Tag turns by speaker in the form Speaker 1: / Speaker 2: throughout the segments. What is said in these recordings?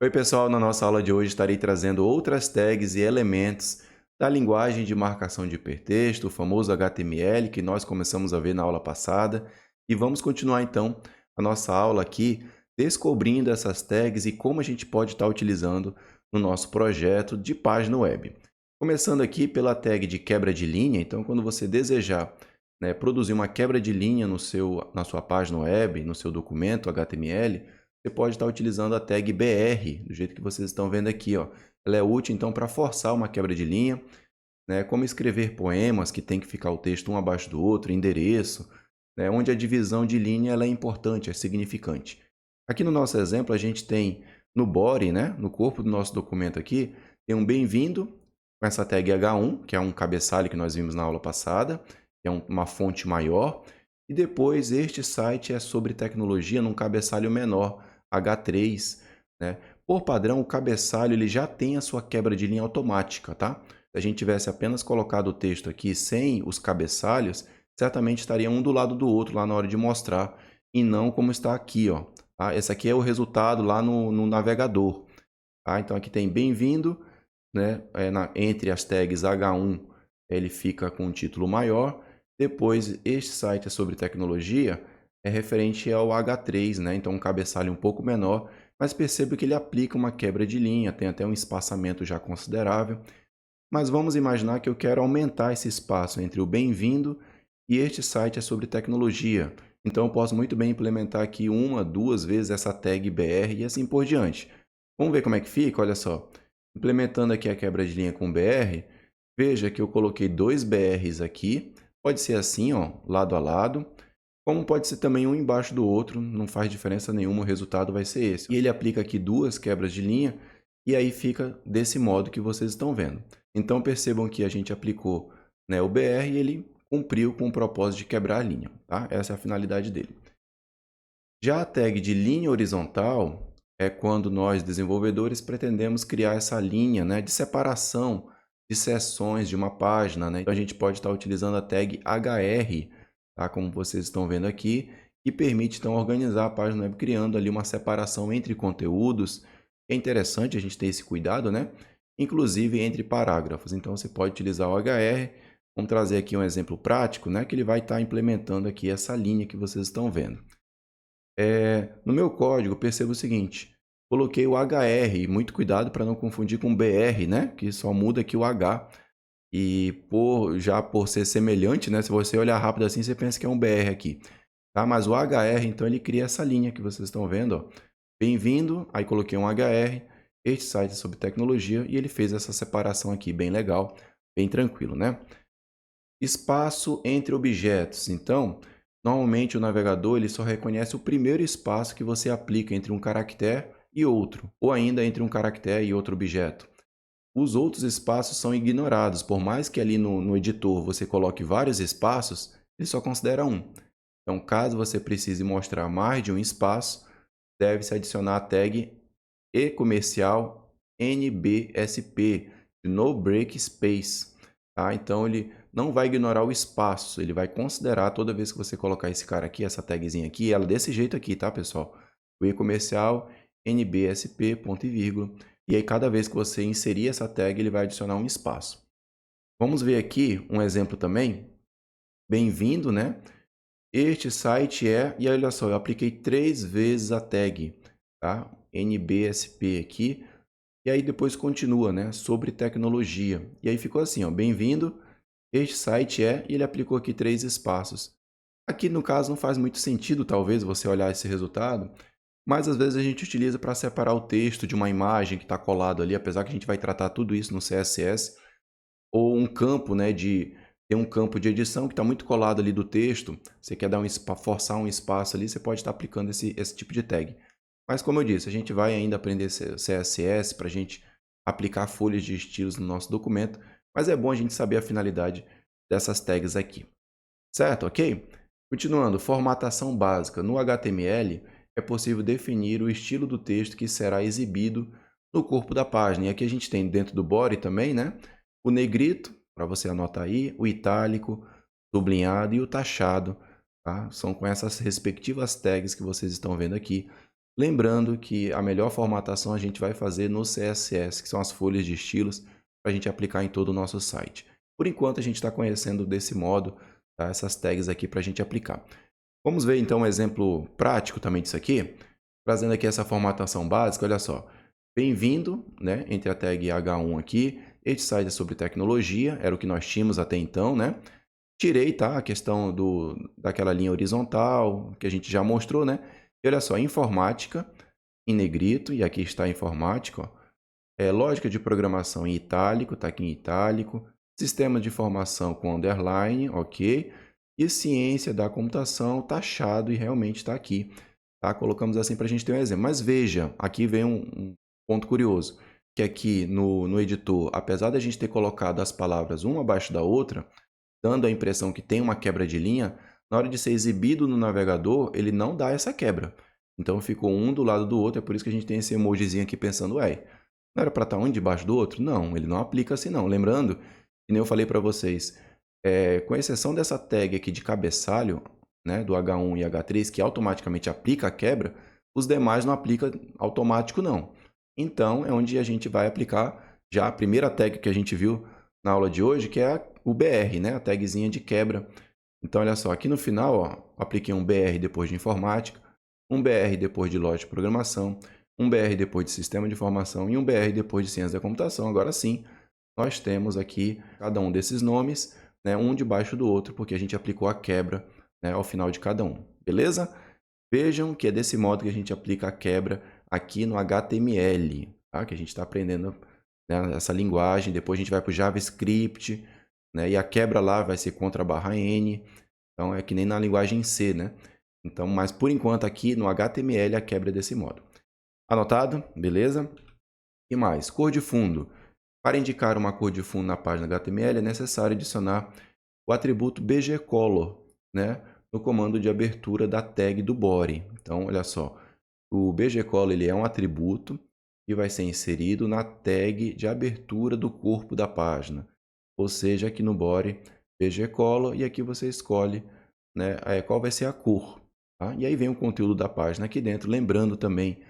Speaker 1: Oi, pessoal. Na nossa aula de hoje estarei trazendo outras tags e elementos da linguagem de marcação de hipertexto, o famoso HTML, que nós começamos a ver na aula passada. E vamos continuar então a nossa aula aqui, descobrindo essas tags e como a gente pode estar utilizando no nosso projeto de página web. Começando aqui pela tag de quebra de linha. Então, quando você desejar, produzir uma quebra de linha na sua página web, no seu documento HTML, você pode estar utilizando a tag BR, do jeito que vocês estão vendo aqui, ó. Ela é útil, então, para forçar uma quebra de linha, né? Como escrever poemas, que tem que ficar o texto um abaixo do outro, endereço, né? Onde a divisão de linha ela é importante, é significante. Aqui no nosso exemplo, a gente tem no body, né? No corpo do nosso documento aqui, tem um bem-vindo, com essa tag H1, que é um cabeçalho que nós vimos na aula passada, que é uma fonte maior. E depois, este site é sobre tecnologia num cabeçalho menor, H3, né? Por padrão, o cabeçalho ele já tem a sua quebra de linha automática, tá? Se a gente tivesse apenas colocado o texto aqui sem os cabeçalhos, certamente estaria um do lado do outro lá na hora de mostrar, e não como está aqui, ó. Tá? Esse aqui é o resultado lá no navegador. Tá? Então aqui tem bem-vindo, né? Entre as tags H1 ele fica com um título maior. Depois, este site é sobre tecnologia, é referente ao H3, né? Então um cabeçalho um pouco menor, mas perceba que ele aplica uma quebra de linha, tem até um espaçamento já considerável. Mas vamos imaginar que eu quero aumentar esse espaço entre o bem-vindo e este site é sobre tecnologia. Então eu posso muito bem implementar aqui uma, duas vezes essa tag BR e assim por diante. Vamos ver como é que fica? Olha só. Implementando aqui a quebra de linha com BR, veja que eu coloquei dois BRs aqui. Pode ser assim, ó, lado a lado. Como pode ser também um embaixo do outro, não faz diferença nenhuma, o resultado vai ser esse. E ele aplica aqui duas quebras de linha e aí fica desse modo que vocês estão vendo. Então percebam que a gente aplicou, né, o BR e ele cumpriu com o propósito de quebrar a linha. Tá? Essa é a finalidade dele. Já a tag de linha horizontal é quando nós, desenvolvedores, pretendemos criar essa linha, né, de separação de seções de uma página. Né? Então a gente pode estar utilizando a tag HR, tá? Como vocês estão vendo aqui, que permite então organizar a página web criando ali uma separação entre conteúdos. É interessante a gente ter esse cuidado, né? Inclusive entre parágrafos. Então você pode utilizar o HR. Vamos trazer aqui um exemplo prático, né? Que ele vai estar implementando aqui essa linha que vocês estão vendo. No meu código, perceba o seguinte, coloquei o HR, muito cuidado para não confundir com BR, né? Que só muda aqui o H. E por ser semelhante, né? Se você olhar rápido assim, você pensa que é um BR aqui. Tá? Mas o HR, então, ele cria essa linha que vocês estão vendo. Bem-vindo, aí coloquei um HR, este site é sobre tecnologia, e ele fez essa separação aqui, bem legal, bem tranquilo, né? Espaço entre objetos. Então, normalmente o navegador ele só reconhece o primeiro espaço que você aplica entre um caractere e outro, ou ainda entre um caractere e outro objeto. Os outros espaços são ignorados, por mais que ali no editor você coloque vários espaços, ele só considera um. Então, caso você precise mostrar mais de um espaço, deve-se adicionar a tag e-comercial NBSP, de No Break Space. Tá? Então, ele não vai ignorar o espaço, ele vai considerar toda vez que você colocar esse cara aqui, essa tagzinha aqui, ela desse jeito aqui, tá, pessoal? O e-comercial NBSP, ponto e vírgula. E aí, cada vez que você inserir essa tag, ele vai adicionar um espaço. Vamos ver aqui um exemplo também. Bem-vindo, né? Este site e olha só, eu apliquei 3 vezes a tag, tá? NBSP aqui, e aí depois continua, né? Sobre tecnologia. E aí ficou assim, ó, bem-vindo, este site e ele aplicou aqui 3 espaços. Aqui no caso não faz muito sentido, talvez, você olhar esse resultado, mas às vezes a gente utiliza para separar o texto de uma imagem que está colado ali, apesar que a gente vai tratar tudo isso no CSS, ou um campo, né, tem um campo de edição que está muito colado ali do texto, você quer dar forçar um espaço ali, você pode estar aplicando esse tipo de tag. Mas como eu disse, a gente vai ainda aprender CSS para a gente aplicar folhas de estilos no nosso documento, mas é bom a gente saber a finalidade dessas tags aqui. Certo? Ok? Continuando, formatação básica. No HTML, é possível definir o estilo do texto que será exibido no corpo da página. E aqui a gente tem dentro do body também, né? O negrito, para você anotar aí, o itálico, sublinhado e o taxado. Tá? São com essas respectivas tags que vocês estão vendo aqui Lembrando que a melhor formatação a gente vai fazer no CSS, que são as folhas de estilos, para a gente aplicar em todo o nosso site. Por enquanto, a gente está conhecendo desse modo, tá? Essas tags aqui para a gente aplicar. Vamos ver então um exemplo prático também disso aqui, trazendo aqui essa formatação básica. Olha só, bem-vindo, né? Entre a tag H1 aqui, este site é sobre tecnologia, era o que nós tínhamos até então, né? Tirei, tá? A questão daquela linha horizontal, que a gente já mostrou, né? E olha só, informática em negrito, e aqui está a informática, ó. Lógica de programação em itálico, está aqui em itálico. Sistema de informação com underline, ok. E ciência da computação, taxado, e realmente está aqui. Tá? Colocamos assim para a gente ter um exemplo. Mas veja, aqui vem um ponto curioso, que aqui no editor, apesar da gente ter colocado as palavras uma abaixo da outra, dando a impressão que tem uma quebra de linha, na hora de ser exibido no navegador, ele não dá essa quebra. Então ficou um do lado do outro, é por isso que a gente tem esse emojizinho aqui pensando, ué, não era para estar um debaixo do outro? Não, ele não aplica assim não. Lembrando, que nem eu falei para vocês, com exceção dessa tag aqui de cabeçalho, né, do H1 e H3, que automaticamente aplica a quebra, os demais não aplica automático não. Então, é onde a gente vai aplicar já a primeira tag que a gente viu na aula de hoje, que é o BR, né, a tagzinha de quebra. Então, olha só, aqui no final, ó, apliquei um BR depois de informática, um BR depois de lógica de programação, um BR depois de sistema de informação e um BR depois de ciência da computação. Agora sim, nós temos aqui cada um desses nomes, né, um debaixo do outro, porque a gente aplicou a quebra, né, ao final de cada um. Beleza? Vejam que é desse modo que a gente aplica a quebra aqui no HTML, tá? Que a gente está aprendendo, né, essa linguagem. Depois a gente vai para o JavaScript, né, e a quebra lá vai ser contra barra N. Então é que nem na linguagem C, né? Então, mas por enquanto aqui no HTML a quebra é desse modo. Anotado? Beleza? E mais? Cor de fundo. Para indicar uma cor de fundo na página HTML é necessário adicionar o atributo bgcolor, né, no comando de abertura da tag do body. Então, olha só, o bgcolor ele é um atributo que vai ser inserido na tag de abertura do corpo da página. Ou seja, aqui no body, bgcolor, e aqui você escolhe, né, qual vai ser a cor. Tá? E aí vem o conteúdo da página aqui dentro, lembrando também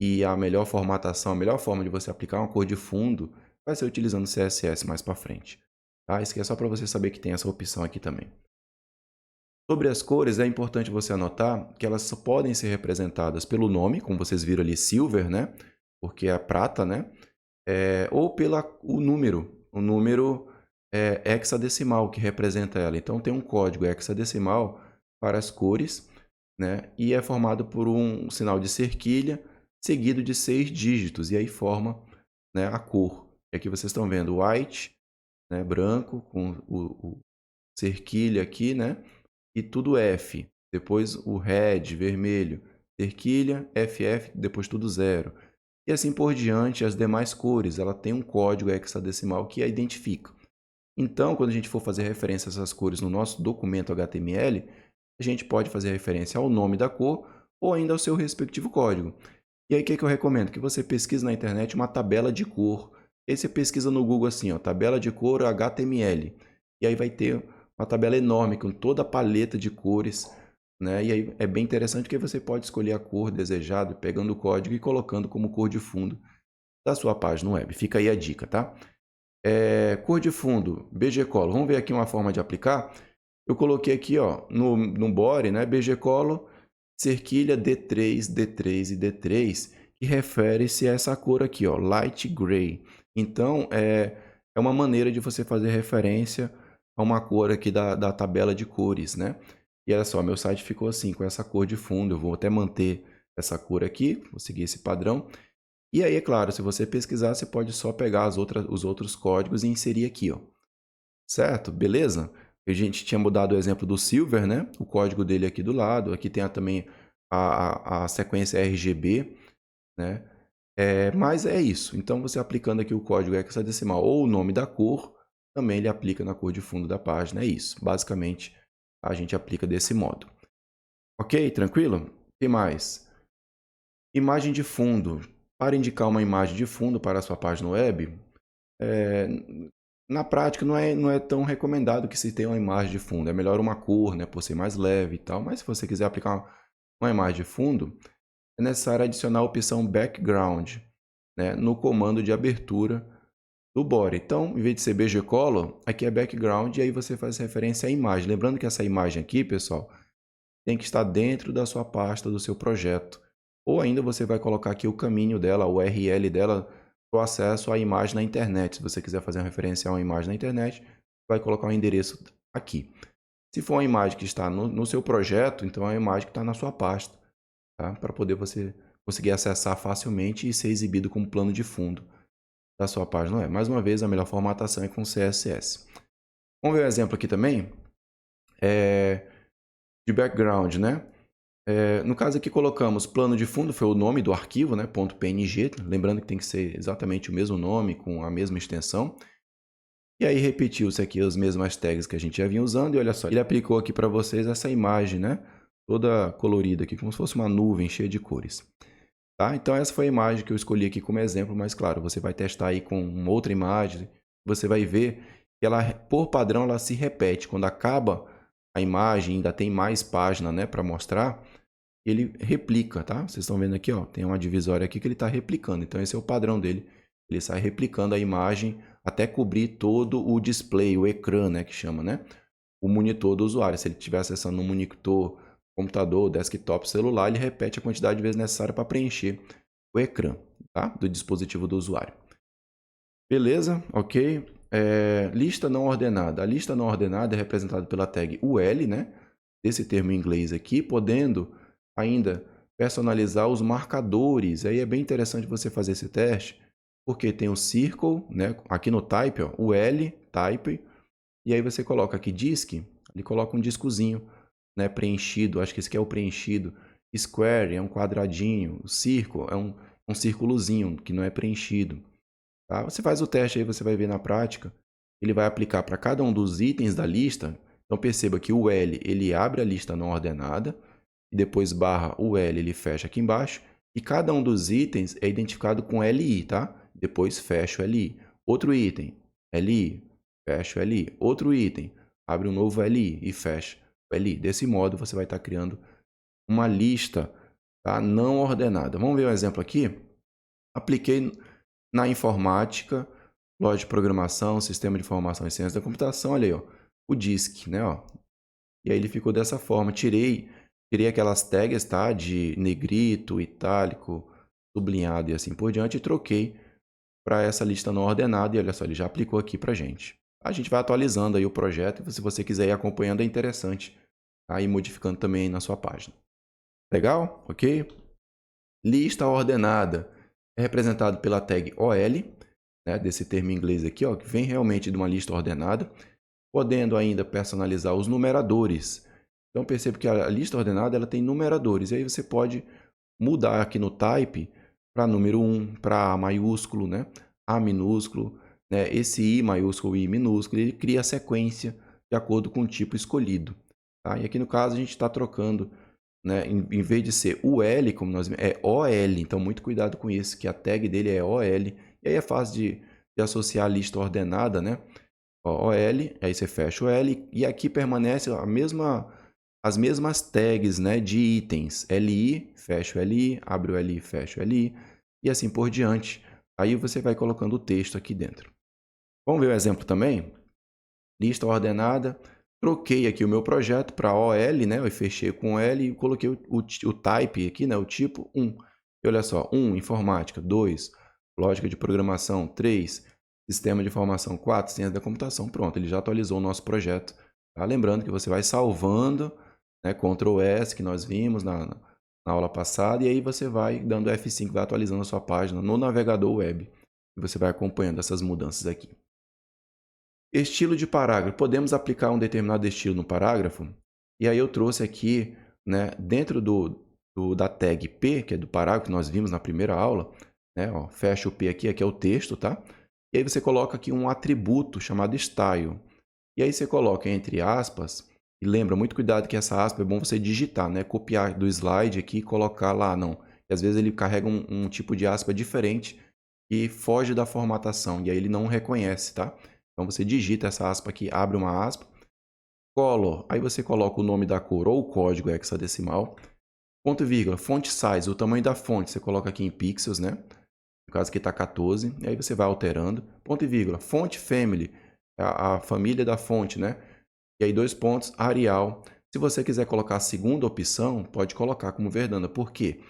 Speaker 1: que a melhor formatação, a melhor forma de você aplicar uma cor de fundo vai ser utilizando CSS mais para frente. Tá? Isso aqui é só para você saber que tem essa opção aqui também. Sobre as cores, é importante você anotar que elas só podem ser representadas pelo nome, como vocês viram ali, silver, né? Porque é prata, né? Ou pelo o número hexadecimal que representa ela. Então, tem um código hexadecimal para as cores, né? E é formado por um sinal de cerquilha seguido de 6 dígitos, e aí forma, né, a cor. E aqui vocês estão vendo white, né, branco, com o cerquilha aqui, né, e tudo F. Depois o red, vermelho, cerquilha, FF, depois tudo 0. E assim por diante, as demais cores, ela tem um código hexadecimal que a identifica. Então, quando a gente for fazer referência a essas cores no nosso documento HTML, a gente pode fazer referência ao nome da cor ou ainda ao seu respectivo código. E aí, o que eu recomendo? Que você pesquise na internet uma tabela de cor. E aí você pesquisa no Google assim, ó, tabela de cor HTML. E aí vai ter uma tabela enorme com toda a paleta de cores, né? E aí é bem interessante porque você pode escolher a cor desejada, pegando o código e colocando como cor de fundo da sua página web. Fica aí a dica, tá? Cor de fundo, bgcolor. Vamos ver aqui uma forma de aplicar. Eu coloquei aqui, ó, no body, né, bgcolor, cerquilha D3, D3 e D3, que refere-se a essa cor aqui, ó, light gray. Então, é uma maneira de você fazer referência a uma cor aqui da tabela de cores, né? E olha só, meu site ficou assim, com essa cor de fundo. Eu vou até manter essa cor aqui, vou seguir esse padrão. E aí, é claro, se você pesquisar, você pode só pegar os outros códigos e inserir aqui, ó. Certo? Beleza? A gente tinha mudado o exemplo do Silver, né? O código dele aqui do lado. Aqui tem também a sequência RGB, né? Mas é isso. Então, você aplicando aqui o código hexadecimal ou o nome da cor, também ele aplica na cor de fundo da página. É isso. Basicamente, a gente aplica desse modo. Ok? Tranquilo? O que mais? Imagem de fundo. Para indicar uma imagem de fundo para a sua página web, na prática não é tão recomendado que se tenha uma imagem de fundo. É melhor uma cor, né, por ser mais leve e tal. Mas se você quiser aplicar uma imagem de fundo, é necessário adicionar a opção Background, né, no comando de abertura do body. Então, em vez de ser bgcolor, aqui é Background e aí você faz referência à imagem. Lembrando que essa imagem aqui, pessoal, tem que estar dentro da sua pasta do seu projeto. Ou ainda você vai colocar aqui o caminho dela, o URL dela, para o acesso à imagem na internet. Se você quiser fazer uma referência a uma imagem na internet, vai colocar o endereço aqui. Se for uma imagem que está no seu projeto, então é uma imagem que está na sua pasta, tá? Para poder você conseguir acessar facilmente e ser exibido como plano de fundo da sua página. Mais uma vez, a melhor formatação é com CSS. Vamos ver um exemplo aqui também de background, né? No caso aqui colocamos plano de fundo, foi o nome do arquivo, né? .png, lembrando que tem que ser exatamente o mesmo nome, com a mesma extensão. E aí repetiu-se aqui as mesmas tags que a gente já vinha usando, e olha só, ele aplicou aqui para vocês essa imagem, né? Toda colorida aqui, como se fosse uma nuvem cheia de cores. Tá? Então essa foi a imagem que eu escolhi aqui como exemplo, mas claro, você vai testar aí com uma outra imagem, você vai ver que ela, por padrão, ela se repete. Quando acaba a imagem, ainda tem mais página, né, para mostrar, ele replica, tá? Vocês estão vendo aqui, ó, tem uma divisória aqui que ele está replicando. Então esse é o padrão dele. Ele sai replicando a imagem até cobrir todo o display, o ecrã, né, que chama, né? O monitor do usuário. Se ele estiver acessando um monitor, computador, desktop, celular, ele repete a quantidade de vezes necessária para preencher o ecrã, tá? Do dispositivo do usuário. Beleza, ok. Lista não ordenada. A lista não ordenada é representada pela tag UL, né? Desse termo em inglês aqui, podendo ainda personalizar os marcadores. Aí é bem interessante você fazer esse teste, porque tem o circle, né? Aqui no type, ó, o L, type, e aí você coloca aqui disk, ele coloca um discozinho, né, preenchido, acho que esse aqui é o preenchido. Square é um quadradinho, o circle é um círculozinho que não é preenchido. Tá? Você faz o teste aí, você vai ver na prática, ele vai aplicar para cada um dos itens da lista. Então perceba que o L, ele abre a lista não ordenada, e depois barra o L, ele fecha aqui embaixo, e cada um dos itens é identificado com LI, tá? Depois fecha o LI. Outro item, LI, fecha o LI. Outro item, abre um novo LI e fecha o LI. Desse modo, você vai estar criando uma lista, tá, não ordenada. Vamos ver um exemplo aqui? Apliquei na informática, lógica de programação, sistema de informação e ciência da computação, olha aí, ó, o disk, né? Ó. E aí ele ficou dessa forma. Tirei aquelas tags, tá, de negrito, itálico, sublinhado e assim por diante, e troquei para essa lista não ordenada, e olha só, ele já aplicou aqui para a gente. A gente vai atualizando aí o projeto, e se você quiser ir acompanhando, é interessante, tá? E modificando também aí na sua página. Legal? Ok? Lista ordenada é representado pela tag OL, né, desse termo em inglês aqui, ó, que vem realmente de uma lista ordenada, podendo ainda personalizar os numeradores. Então perceba que a lista ordenada ela tem numeradores, e aí você pode mudar aqui no type para número 1, para A maiúsculo, né? A minúsculo, né? Esse I maiúsculo e I minúsculo, ele cria a sequência de acordo com o tipo escolhido. Tá? E aqui no caso a gente está trocando, né? Em vez de ser UL, como nós é OL, então muito cuidado com isso, que a tag dele é OL, e aí é fácil de associar a lista ordenada, né? OL, aí você fecha o L, e aqui permanece as mesmas tags, né, de itens. LI, fecha o LI, abre o LI, fecha o LI, e assim por diante. Aí você vai colocando o texto aqui dentro. Vamos ver o exemplo também? Lista ordenada. Troquei aqui o meu projeto para OL, né? Eu fechei com L e coloquei o type aqui, né? O tipo 1. E olha só, 1, informática, 2, lógica de programação, 3, sistema de informação, 4, ciência da computação. Pronto, ele já atualizou o nosso projeto. Tá? Lembrando que você vai salvando, né? Ctrl S, que nós vimos na aula passada, e aí você vai dando F5, vai atualizando a sua página no navegador web. E você vai acompanhando essas mudanças aqui. Estilo de parágrafo. Podemos aplicar um determinado estilo no parágrafo. E aí eu trouxe aqui, né, dentro da tag P, que é do parágrafo que nós vimos na primeira aula, né, ó, fecha o P aqui é o texto, tá? E aí você coloca aqui um atributo chamado style. E aí você coloca entre aspas, e lembra, muito cuidado que essa aspa é bom você digitar, né? Copiar do slide aqui e colocar lá, não. E às vezes ele carrega um tipo de aspa diferente e foge da formatação, e aí ele não reconhece, tá? Então você digita essa aspa aqui, abre uma aspa, color, aí você coloca o nome da cor ou o código hexadecimal, ponto e vírgula, font size, o tamanho da fonte, você coloca aqui em pixels, né? No caso aqui está 14, e aí você vai alterando. Ponto e vírgula, font family, a família da fonte, né? E aí 2 pontos, Arial. Se você quiser colocar a segunda opção, pode colocar como Verdana. Por quê?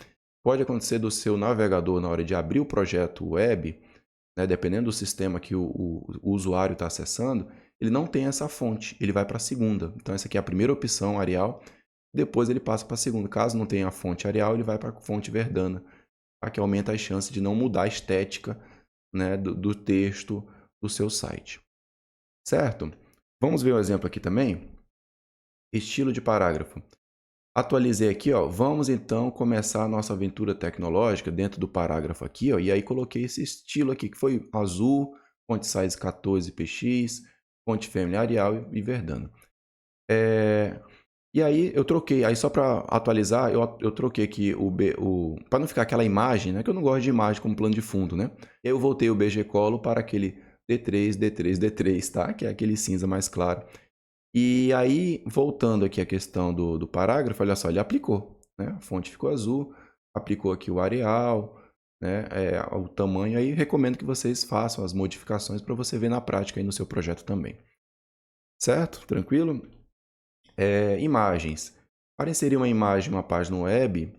Speaker 1: Pode acontecer do seu navegador, na hora de abrir o projeto web, né, dependendo do sistema que o usuário está acessando, ele não tem essa fonte, ele vai para a segunda. Então, essa aqui é a primeira opção, Arial, depois ele passa para a segunda. Caso não tenha a fonte Arial, ele vai para a fonte Verdana, tá? Que aumenta as chances de não mudar a estética, né, do texto do seu site. Certo? Vamos ver o exemplo aqui também? Estilo de parágrafo. Atualizei aqui, ó. Vamos então começar a nossa aventura tecnológica dentro do parágrafo aqui, ó. E aí coloquei esse estilo aqui, que foi azul, font size 14 px, font family Arial e Verdana. E aí eu troquei, aí só para atualizar, eu troquei aqui para não ficar aquela imagem, né? Que eu não gosto de imagem como plano de fundo, né? Eu voltei o BG Colo para aquele D3, D3, D3, tá? Que é aquele cinza mais claro. E aí, voltando aqui à questão do parágrafo, olha só, ele aplicou, né? A fonte ficou azul, aplicou aqui o Arial, né? O tamanho, aí recomendo que vocês façam as modificações para você ver na prática aí no seu projeto também. Certo? Tranquilo? Imagens. Para inserir uma imagem em uma página web,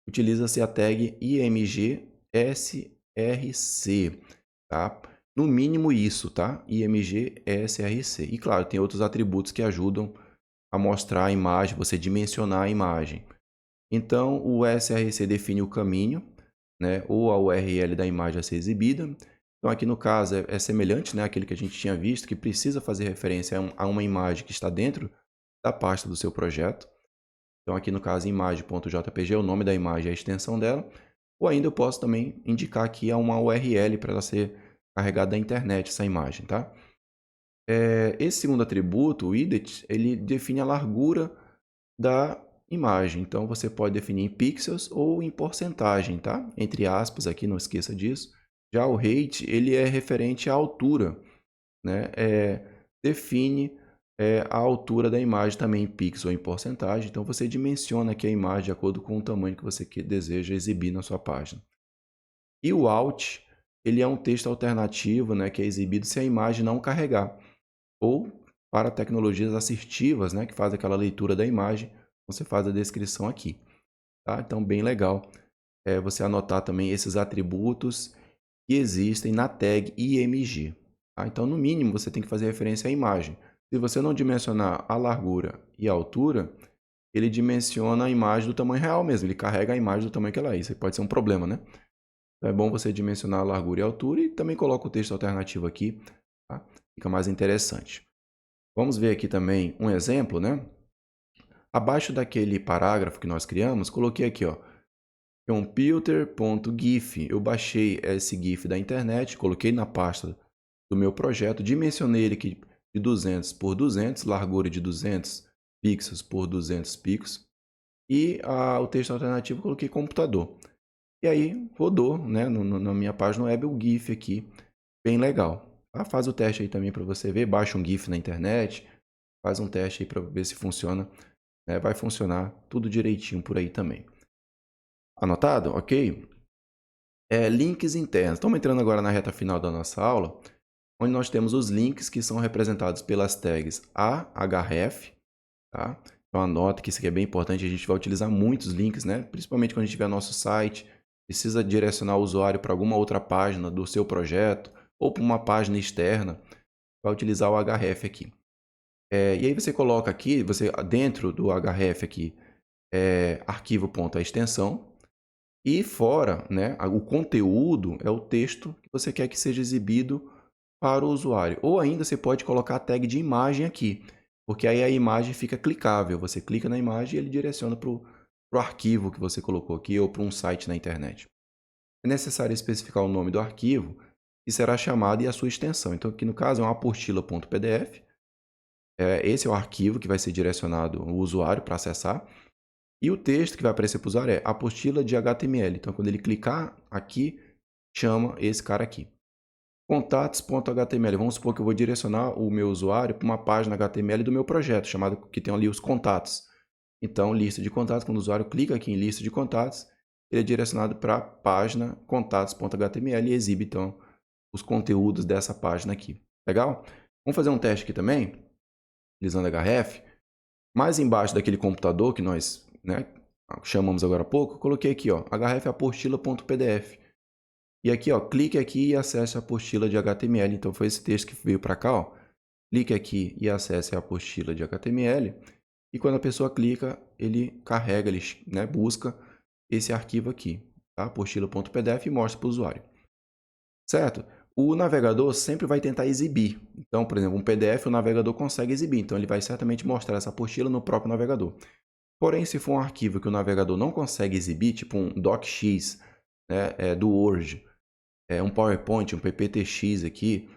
Speaker 1: utiliza-se a tag imgsrc, tá? No mínimo isso, tá? imgsrc. E claro, tem outros atributos que ajudam a mostrar a imagem, você dimensionar a imagem. Então, o src define o caminho, né? Ou a URL da imagem a ser exibida. Então, aqui no caso é semelhante, né? Àquele que a gente tinha visto, que precisa fazer referência a uma imagem que está dentro da pasta do seu projeto. Então, aqui no caso, imagem.jpg é o nome da imagem e a extensão dela. Ou ainda eu posso também indicar aqui uma URL para ela ser carregada da internet, essa imagem, tá? Esse segundo atributo, o ident, ele define a largura da imagem. Então, você pode definir em pixels ou em porcentagem, tá? Entre aspas aqui, não esqueça disso. Já o height, ele é referente à altura, né? Define a altura da imagem também em pixels ou em porcentagem. Então, você dimensiona aqui a imagem de acordo com o tamanho que você deseja exibir na sua página. E o alt, ele é um texto alternativo, né, que é exibido se a imagem não carregar. Ou para tecnologias assertivas, né, que faz aquela leitura da imagem, você faz a descrição aqui. Tá? Então, bem legal você anotar também esses atributos que existem na tag img. Tá? Então, no mínimo, você tem que fazer referência à imagem. Se você não dimensionar a largura e a altura, ele dimensiona a imagem do tamanho real mesmo. Ele carrega a imagem do tamanho que ela é. Isso pode ser um problema, né? Então, é bom você dimensionar a largura e a altura e também coloca o texto alternativo aqui. Tá? Fica mais interessante. Vamos ver aqui também um exemplo, né? Abaixo daquele parágrafo que nós criamos, coloquei aqui, ó, computer.gif. Eu baixei esse GIF da internet, coloquei na pasta do meu projeto, dimensionei ele aqui de 200 por 200, largura de 200 pixels por 200 pixels, e o texto alternativo eu coloquei computador. E aí rodou, né, na minha página web o GIF aqui, bem legal. Tá? Faz o teste aí também para você ver, baixa um GIF na internet, faz um teste aí para ver se funciona. Vai funcionar tudo direitinho por aí também. Anotado? Ok? Links internos. Estamos entrando agora na reta final da nossa aula, onde nós temos os links que são representados pelas tags ahref. Tá? Então anota que isso aqui é bem importante, a gente vai utilizar muitos links, né? Principalmente quando a gente tiver nosso site, precisa direcionar o usuário para alguma outra página do seu projeto ou para uma página externa, vai utilizar o href aqui. E aí você coloca aqui, dentro do href aqui, arquivo.extensão, e fora, né, o conteúdo é o texto que você quer que seja exibido para o usuário. Ou ainda você pode colocar a tag de imagem aqui, porque aí a imagem fica clicável. Você clica na imagem e ele direciona para o arquivo que você colocou aqui ou para um site na internet. É necessário especificar o nome do arquivo, que será chamado, e a sua extensão. Então, aqui no caso é uma apostila.pdf. Esse é o arquivo que vai ser direcionado ao usuário para acessar. E o texto que vai aparecer para o usuário é apostila de HTML. Então, quando ele clicar aqui, chama esse cara aqui. Contatos.html. Vamos supor que eu vou direcionar o meu usuário para uma página HTML do meu projeto, que tem ali os contatos. Então, lista de contatos, quando o usuário clica aqui em lista de contatos, ele é direcionado para a página contatos.html e exibe, então, os conteúdos dessa página aqui. Legal? Vamos fazer um teste aqui também, utilizando href. Mais embaixo daquele computador que nós, né, chamamos agora há pouco, eu coloquei aqui, ó, href apostila.pdf. E aqui, ó, clique aqui e acesse a apostila de HTML. Então, foi esse texto que veio para cá, ó. Clique aqui e acesse a apostila de HTML. E quando a pessoa clica, ele carrega, ele, né, busca esse arquivo aqui, tá? Apostila.pdf, e mostra para o usuário. Certo? O navegador sempre vai tentar exibir. Então, por exemplo, um PDF o navegador consegue exibir. Então, ele vai certamente mostrar essa apostila no próprio navegador. Porém, se for um arquivo que o navegador não consegue exibir, tipo um docx, né, do Word, um PowerPoint, um PPTX aqui,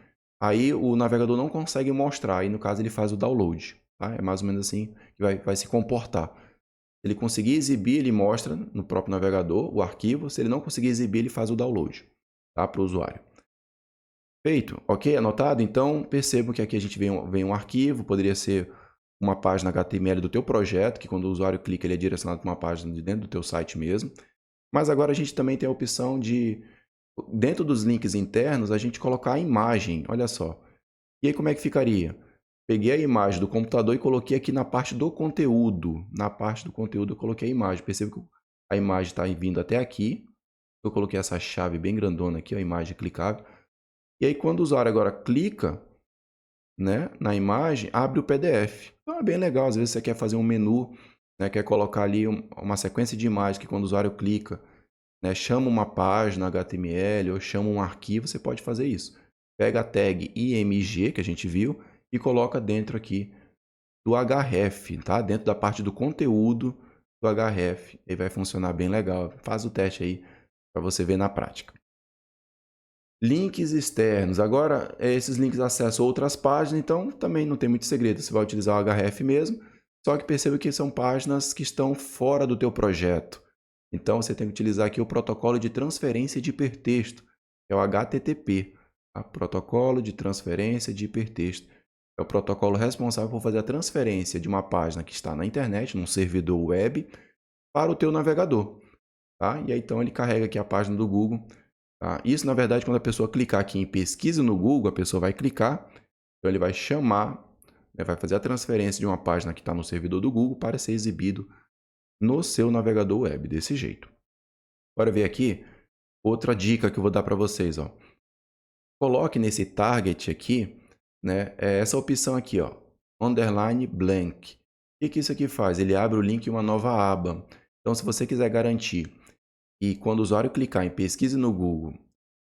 Speaker 1: aí o navegador não consegue mostrar. Aí, no caso, ele faz o download. Tá? É mais ou menos assim que vai se comportar. Se ele conseguir exibir, ele mostra no próprio navegador o arquivo. Se ele não conseguir exibir, ele faz o download, tá? Para o usuário. Feito, ok? Anotado? Então, percebam que aqui a gente vem um arquivo, poderia ser uma página HTML do teu projeto, que quando o usuário clica, ele é direcionado para uma página de dentro do teu site mesmo. Mas agora a gente também tem a opção de, dentro dos links internos, a gente colocar a imagem, olha só. E aí como é que ficaria? Peguei a imagem do computador e coloquei aqui na parte do conteúdo. Na parte do conteúdo eu coloquei a imagem. Perceba que a imagem está vindo até aqui. Eu coloquei essa chave bem grandona aqui, a imagem clicável. E aí, quando o usuário agora clica, né, na imagem, abre o PDF. Então, é bem legal. Às vezes você quer fazer um menu, né, quer colocar ali uma sequência de imagens que quando o usuário clica, né, chama uma página HTML ou chama um arquivo, você pode fazer isso. Pega a tag IMG, que a gente viu, e coloca dentro aqui do href, tá? Dentro da parte do conteúdo do href. Aí vai funcionar bem legal. Faz o teste aí para você ver na prática. Links externos. Agora, esses links acessam outras páginas, então também não tem muito segredo. Você vai utilizar o href mesmo, só que perceba que são páginas que estão fora do teu projeto. Então, você tem que utilizar aqui o protocolo de transferência de hipertexto, que é o HTTP. Tá? Protocolo de transferência de hipertexto. É o protocolo responsável por fazer a transferência de uma página que está na internet, num servidor web, para o teu navegador. Tá? E aí, então, ele carrega aqui a página do Google. Tá? Isso, na verdade, quando a pessoa clicar aqui em pesquisa no Google, a pessoa vai clicar, então ele vai chamar, né, vai fazer a transferência de uma página que está no servidor do Google para ser exibido no seu navegador web, desse jeito. Bora ver aqui outra dica que eu vou dar para vocês. Ó. Coloque nesse target aqui, né, essa opção aqui, ó, underline blank. O que isso aqui faz? Ele abre o link em uma nova aba. Então, se você quiser garantir e quando o usuário clicar em pesquisa no Google,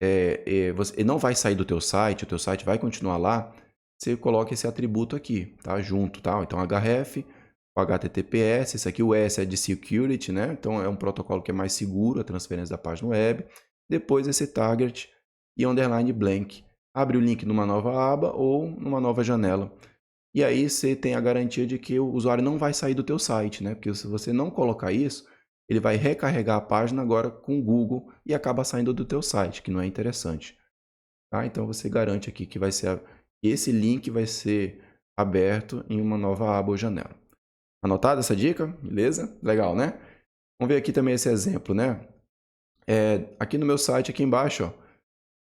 Speaker 1: ele não vai sair do teu site, o teu site vai continuar lá, você coloca esse atributo aqui, tá? Junto, tá? Então, href, o HTTPS, esse aqui, o S é de security, né? Então, é um protocolo que é mais seguro, a transferência da página web. Depois, esse target e underline blank. Abre o link numa nova aba ou numa nova janela. E aí, você tem a garantia de que o usuário não vai sair do teu site, né? Porque se você não colocar isso, ele vai recarregar a página agora com o Google e acaba saindo do teu site, que não é interessante. Tá? Então, você garante aqui que esse link vai ser aberto em uma nova aba ou janela. Anotada essa dica? Beleza? Legal, né? Vamos ver aqui também esse exemplo, né? Aqui no meu site, aqui embaixo, ó,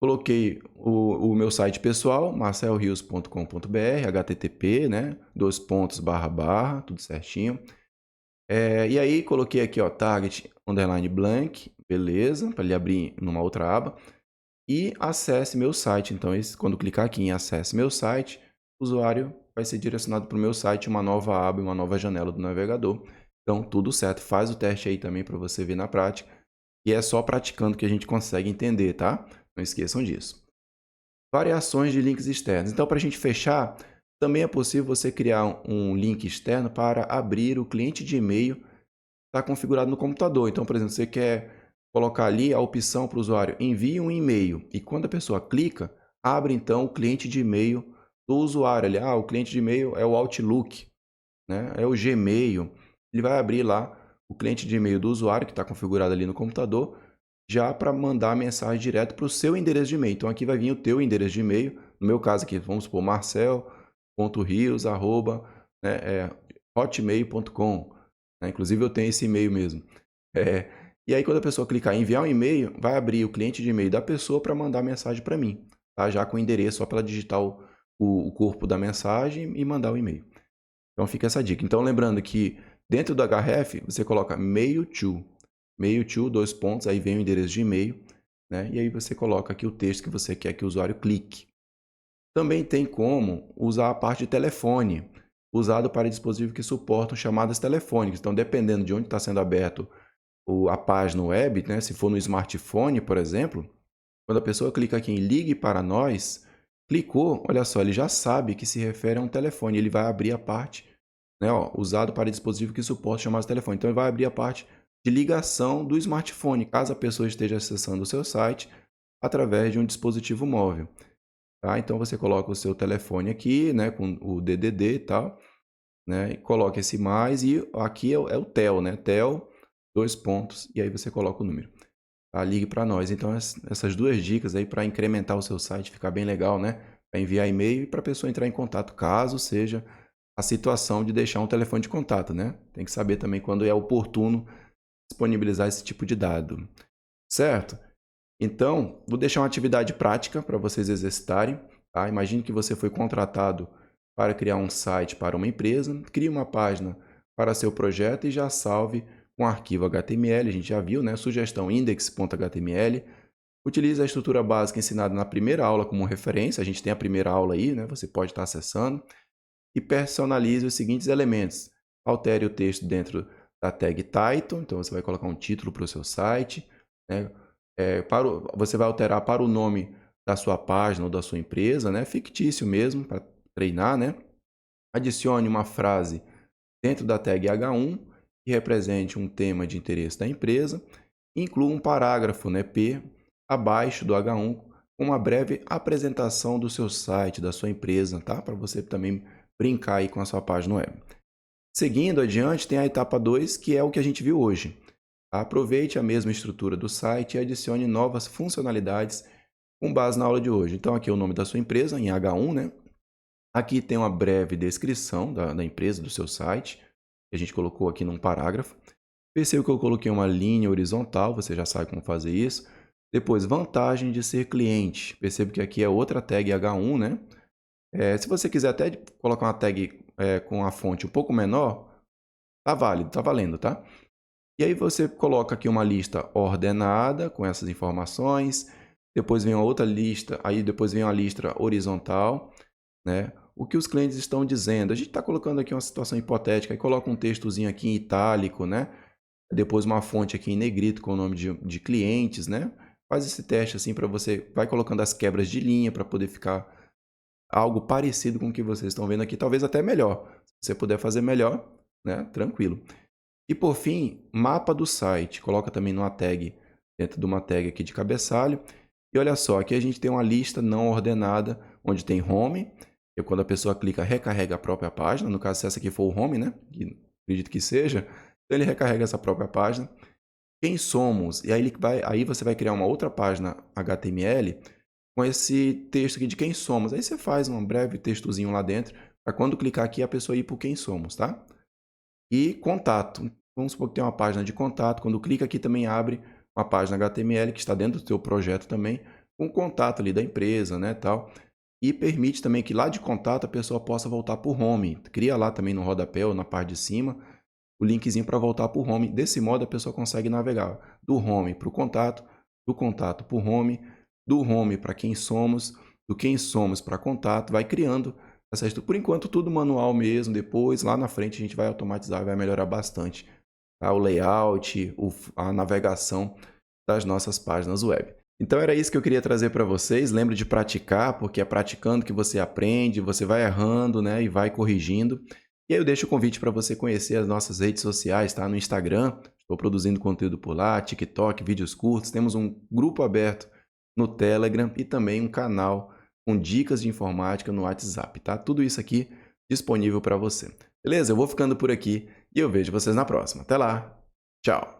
Speaker 1: coloquei o meu site pessoal, marcelrios.com.br, http, né? Tudo certinho. E aí, coloquei aqui, ó, target underline blank, beleza, para ele abrir numa outra aba. E acesse meu site. Então, quando clicar aqui em acesse meu site, o usuário vai ser direcionado para o meu site, uma nova aba, uma nova janela do navegador. Então, tudo certo. Faz o teste aí também para você ver na prática. E é só praticando que a gente consegue entender, tá? Não esqueçam disso. Variações de links externos. Então, para a gente fechar, também é possível você criar um link externo para abrir o cliente de e-mail que está configurado no computador. Então, por exemplo, você quer colocar ali a opção para o usuário envie um e-mail e quando a pessoa clica, abre então o cliente de e-mail do usuário. Ali, o cliente de e-mail é o Outlook, né? É o Gmail. Ele vai abrir lá o cliente de e-mail do usuário que está configurado ali no computador já para mandar a mensagem direto para o seu endereço de e-mail. Então, aqui vai vir o teu endereço de e-mail. No meu caso aqui, vamos supor, marcel.rios@hotmail.com. né? Inclusive eu tenho esse e-mail mesmo. É, e aí quando a pessoa clicar em enviar um e-mail, vai abrir o cliente de e-mail da pessoa para mandar mensagem para mim, tá? Já com o endereço, só para ela digitar o corpo da mensagem e mandar o e-mail. Então fica essa dica. Então lembrando que dentro do href você coloca mail to, dois pontos, aí vem o endereço de e-mail, né? E aí você coloca aqui o texto que você quer que o usuário clique. Também tem como usar a parte de telefone, usado para dispositivos que suportam chamadas telefônicas. Então, dependendo de onde está sendo aberto a página web, né? Se for no smartphone, por exemplo, quando a pessoa clica aqui em Ligue para nós, clicou, olha só, ele já sabe que se refere a um telefone. Ele vai abrir a parte, né, ó, usado para dispositivo que suporta chamadas de telefone. Então, ele vai abrir a parte de ligação do smartphone, caso a pessoa esteja acessando o seu site através de um dispositivo móvel. Tá? Então, você coloca o seu telefone aqui, né, com o DDD e tal, né, e coloca esse mais, e aqui é o TEL, né, TEL, dois pontos, e aí você coloca o número. Tá? Ligue para nós. Então, essas duas dicas aí para incrementar o seu site, ficar bem legal, né? Para enviar e-mail e para a pessoa entrar em contato, caso seja a situação de deixar um telefone de contato, né? Tem que saber também quando é oportuno disponibilizar esse tipo de dado, certo? Então, vou deixar uma atividade prática para vocês exercitarem. Tá? Imagine que você foi contratado para criar um site para uma empresa, crie uma página para seu projeto e já salve com arquivo HTML, a gente já viu, né? Sugestão index.html. Utilize a estrutura básica ensinada na primeira aula como referência, a gente tem a primeira aula aí, né? Você pode estar acessando. E personalize os seguintes elementos. Altere o texto dentro da tag title, então você vai colocar um título para o seu site, né? Você vai alterar para o nome da sua página ou da sua empresa, né? Fictício mesmo, para treinar, né? Adicione uma frase dentro da tag H1 que represente um tema de interesse da empresa. Inclua um parágrafo, né, P, abaixo do H1 com uma breve apresentação do seu site, da sua empresa, tá? Para você também brincar aí com a sua página web. Seguindo adiante, tem a etapa 2, que é o que a gente viu hoje. Aproveite a mesma estrutura do site e adicione novas funcionalidades com base na aula de hoje. Então, aqui é o nome da sua empresa, em H1, né? Aqui tem uma breve descrição da empresa, do seu site, que a gente colocou aqui num parágrafo. Perceba que eu coloquei uma linha horizontal, você já sabe como fazer isso. Depois, vantagem de ser cliente. Perceba que aqui é outra tag H1, né? Se você quiser até colocar uma tag com a fonte um pouco menor, tá válido, tá valendo, tá? E aí você coloca aqui uma lista ordenada com essas informações. Depois vem uma outra lista, aí depois vem uma lista horizontal, né? O que os clientes estão dizendo. A gente está colocando aqui uma situação hipotética, aí coloca um textozinho aqui em itálico, né? Depois uma fonte aqui em negrito com o nome de clientes, né? Faz esse teste assim para você, vai colocando as quebras de linha para poder ficar algo parecido com o que vocês estão vendo aqui, talvez até melhor. Se você puder fazer melhor, né? Tranquilo. E por fim, mapa do site. Coloca também numa tag, dentro de uma tag aqui de cabeçalho. E olha só, aqui a gente tem uma lista não ordenada, onde tem home, que quando a pessoa clica, recarrega a própria página. No caso, se essa aqui for o home, né? Que acredito que seja. Então ele recarrega essa própria página. Quem somos? E aí você vai criar uma outra página HTML com esse texto aqui de quem somos. Aí você faz um breve textozinho lá dentro, para quando clicar aqui a pessoa ir por quem somos, tá? E contato. Vamos supor que tem uma página de contato. Quando clica aqui também abre uma página HTML que está dentro do seu projeto também, com o contato ali da empresa, né, tal. E permite também que lá de contato a pessoa possa voltar para o home. Cria lá também no rodapé ou na parte de cima o linkzinho para voltar para o home. Desse modo a pessoa consegue navegar do home para o contato, do contato para o home, do home para quem somos, do quem somos para contato, vai criando essa estrutura. Por enquanto tudo manual mesmo, depois lá na frente a gente vai automatizar, vai melhorar bastante, tá? O layout, a navegação das nossas páginas web. Então era isso que eu queria trazer para vocês. Lembre de praticar, porque é praticando que você aprende, você vai errando, né, e vai corrigindo. E aí eu deixo o convite para você conhecer as nossas redes sociais, tá? No Instagram, estou produzindo conteúdo por lá, TikTok, vídeos curtos. Temos um grupo aberto no Telegram e também um canal com dicas de informática no WhatsApp, tá? Tudo isso aqui disponível para você. Beleza? Eu vou ficando por aqui e eu vejo vocês na próxima. Até lá. Tchau.